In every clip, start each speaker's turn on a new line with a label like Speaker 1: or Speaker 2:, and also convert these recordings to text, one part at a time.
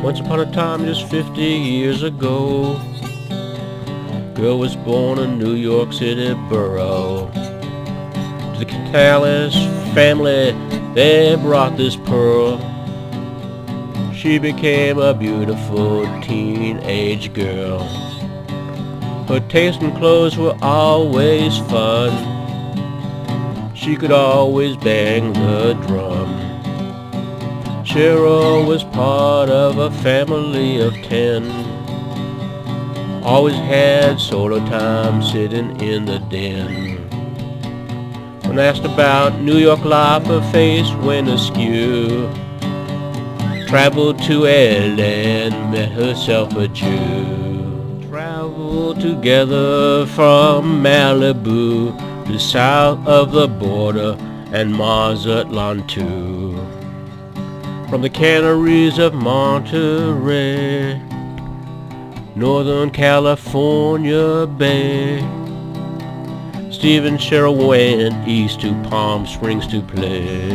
Speaker 1: Once upon a time, just 50 years ago, girl was born in New York City borough. To the Cheryl'S family, they brought this pearl. She became a beautiful teenage girl. Her taste in clothes were always fun. She could always bang the drum. Cheryl was part of a family of 10. Always had solo time sitting in the den. When asked about New York life, her face went askew. Traveled to LA and met herself a Jew. Traveled together from Malibu to south of the border and Mazatlan too. From the canneries of Monterey, Northern California Bay, Steve and Cheryl went east to Palm Springs to play.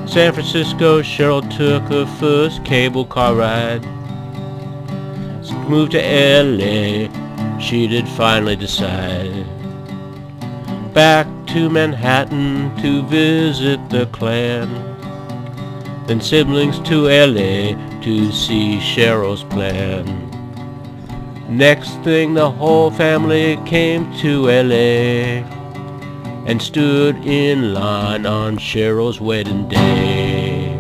Speaker 1: San Francisco, Cheryl took her first cable car ride. Moved to LA, she did finally decide. Back to Manhattan to visit the clan. Then siblings to LA to see Cheryl's plan. Next thing, the whole family came to LA and stood in line on Cheryl's wedding day.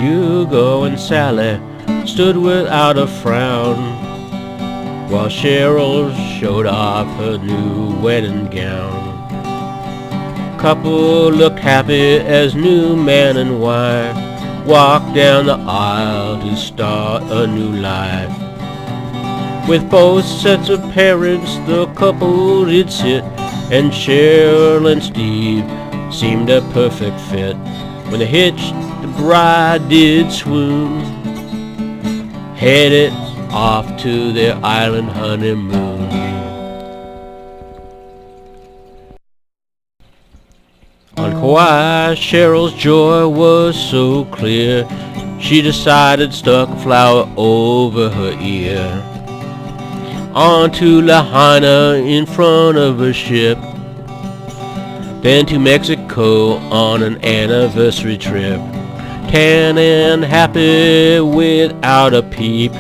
Speaker 1: Hugo and Sally stood without a frown while Cheryl showed off her new wedding gown. Couple looked happy as new man and wife walked down the aisle to start a new life. With both sets of parents, the couple did sit, and Cheryl and Steve seemed a perfect fit. When the hitched the bride did swoon, headed off to their island honeymoon. On Kauai, Cheryl's joy was so clear, she decided stuck a flower over her ear. On to Lahaina in front of a ship, then to Mexico on an anniversary trip. Tan and happy without a peep,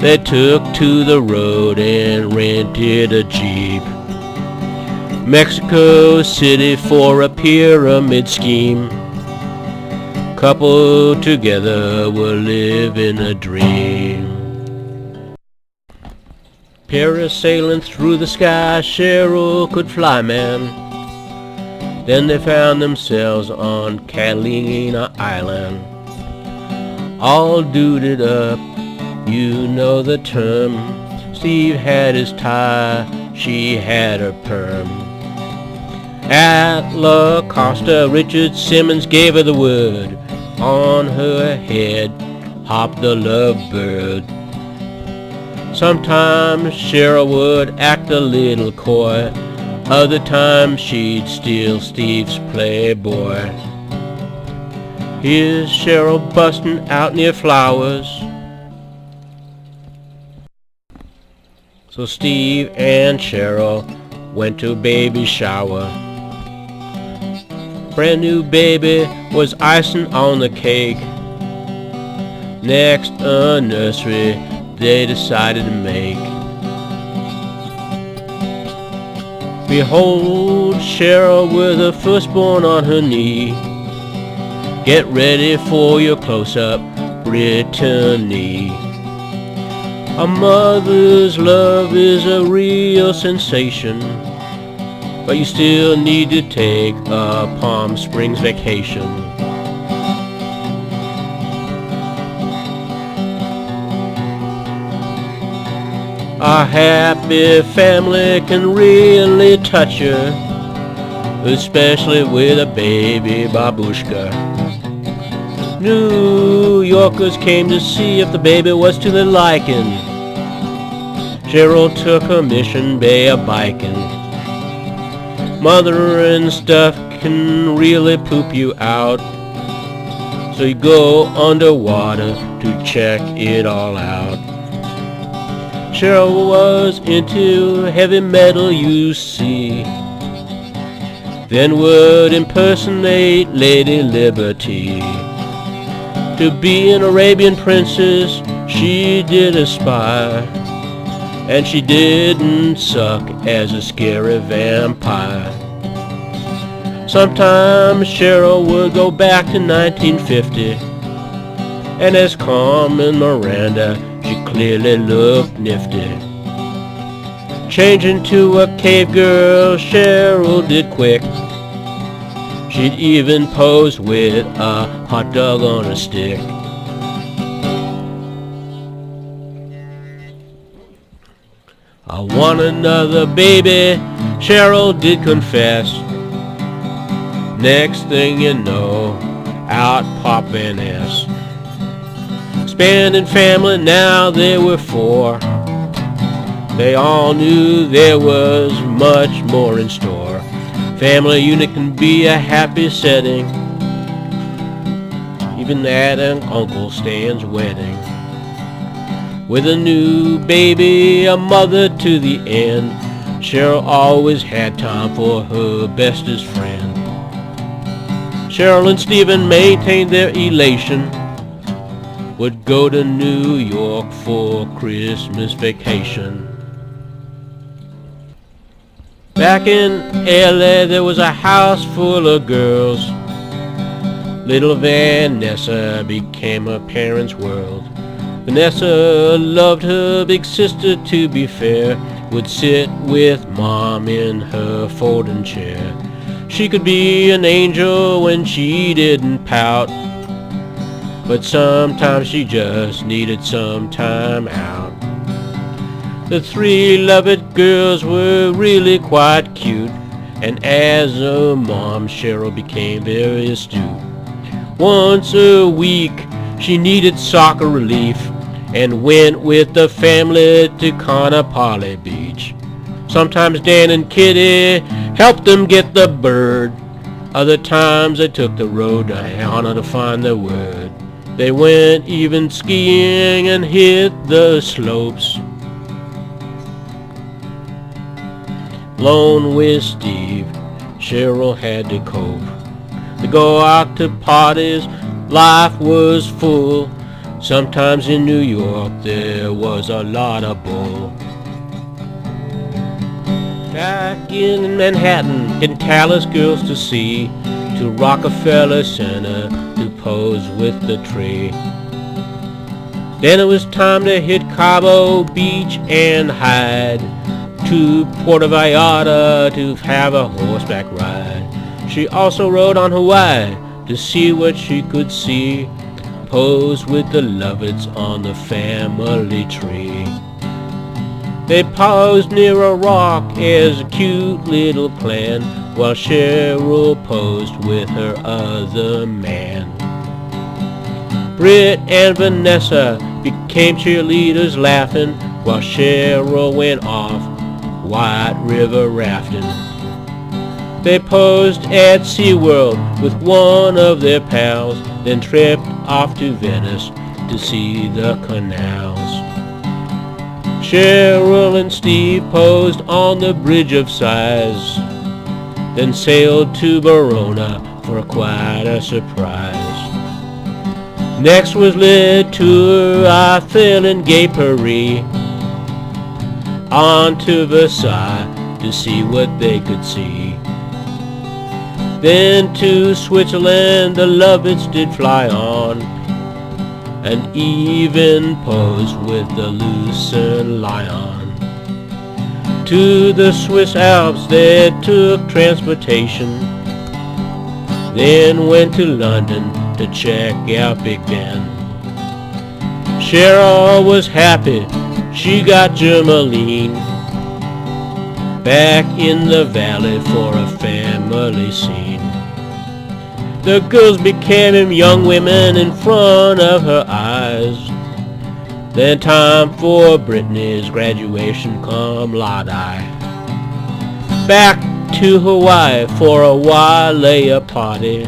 Speaker 1: they took to the road and rented a Jeep. Mexico City for a pyramid scheme. Couple together were living a dream. Parasailing through the sky, Cheryl could fly, man. Then they found themselves on Catalina Island, all duded up, you know the term. Steve had his tie, she had her perm. At La Costa, Richard Simmons gave her the word. On her head hopped the lovebird. Sometimes Cheryl would act a little coy, other times she'd steal Steve's playboy. Here's Cheryl busting out near flowers, so Steve and Cheryl went to a baby shower. Brand new baby was icing on the cake. Next, a nursery they decided to make. Behold Cheryl with her firstborn on her knee. Get ready for your close-up, Brittany. A mother's love is a real sensation, but you still need to take a Palm Springs vacation. A happy family can really touch you, especially with a baby babushka. New Yorkers came to see if the baby was to their liking. Cheryl took her Mission Bay a-biking. Mother and stuff can really poop you out. So you go underwater to check it all out. Cheryl was into heavy metal, you see, then would impersonate Lady Liberty. To be an Arabian princess she did aspire, and she didn't suck as a scary vampire. Sometimes Cheryl would go back to 1950, and as Carmen Miranda she clearly looked nifty. Changing to a cave girl Cheryl did quick. She'd even pose with a hot dog on a stick. I want another baby, Cheryl did confess. Next thing you know, out popped Van Ness. Expanding family, now there were 4. They all knew there was much more in store. Family unit can be a happy setting, even at an Uncle Stan's wedding. With a new baby, a mother to the end, Cheryl always had time for her bestest friend. Cheryl and Stephen maintained their elation, would go to New York for Christmas vacation. Back in LA there was a house full of girls. Little Vanessa became her parents' world. Vanessa loved her big sister, to be fair, would sit with Mom in her folding chair. She could be an angel when she didn't pout, but sometimes she just needed some time out. The 3 loved girls were really quite cute, and as a mom Cheryl became very astute. Once a week she needed soccer relief and went with the family to Conapolly Beach. Sometimes Dan and Kitty helped them get the bird. Other times they took the road to Hana to find the word. They went even skiing and hit the slopes. Alone with Steve, Cheryl had to cope. To go out to parties, life was full. Sometimes in New York there was a lot of bull. Back in Manhattan, getting Tallis girls to see, to Rockefeller Center to pose with the tree. Then it was time to hit Cabo Beach and hide, to Puerto Vallarta to have a horseback ride. She also rode on Hawaii to see what she could see, pose with the Lovitts on the family tree. They paused near a rock as a cute little clan, while Cheryl posed with her other man. Britt and Vanessa became cheerleaders laughing, while Cheryl went off White River rafting. They posed at SeaWorld with one of their pals, then tripped off to Venice to see the canals. Cheryl and Steve posed on the Bridge of Sighs, then sailed to Verona for quite a surprise. Next was led to Eiffel and Gay Paris, on to Versailles to see what they could see. Then to Switzerland the Lovitts did fly on, and even posed with the Lucerne Lion. To the Swiss Alps they took transportation, then went to London to check out Big Ben. Cheryl was happy, she got Germaline back in the valley for a family scene. The girls became young women in front of her eyes. Then time for Brittany's graduation cum laude. Back to Hawaii for a Wale party.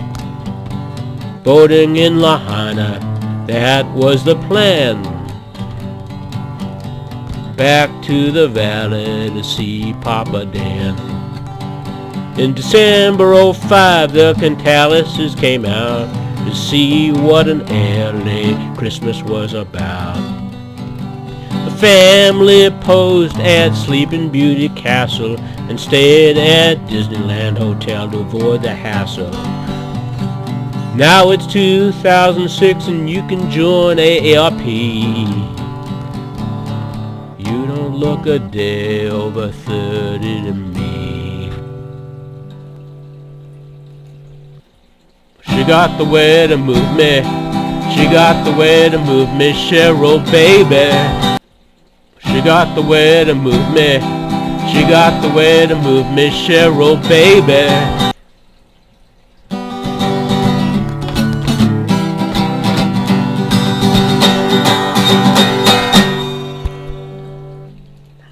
Speaker 1: Boating in Lahaina, that was the plan. Back to the valley to see Papa Dan. In December '05, the Cantalises came out to see what an LA Christmas was about. The family posed at Sleeping Beauty Castle and stayed at Disneyland Hotel to avoid the hassle. Now it's 2006 and you can join AARP. You don't look a day over 30 to me. She got the way to move me. She got the way to move me, Cheryl, baby. She got the way to move me. She got the way to move me, Cheryl, baby.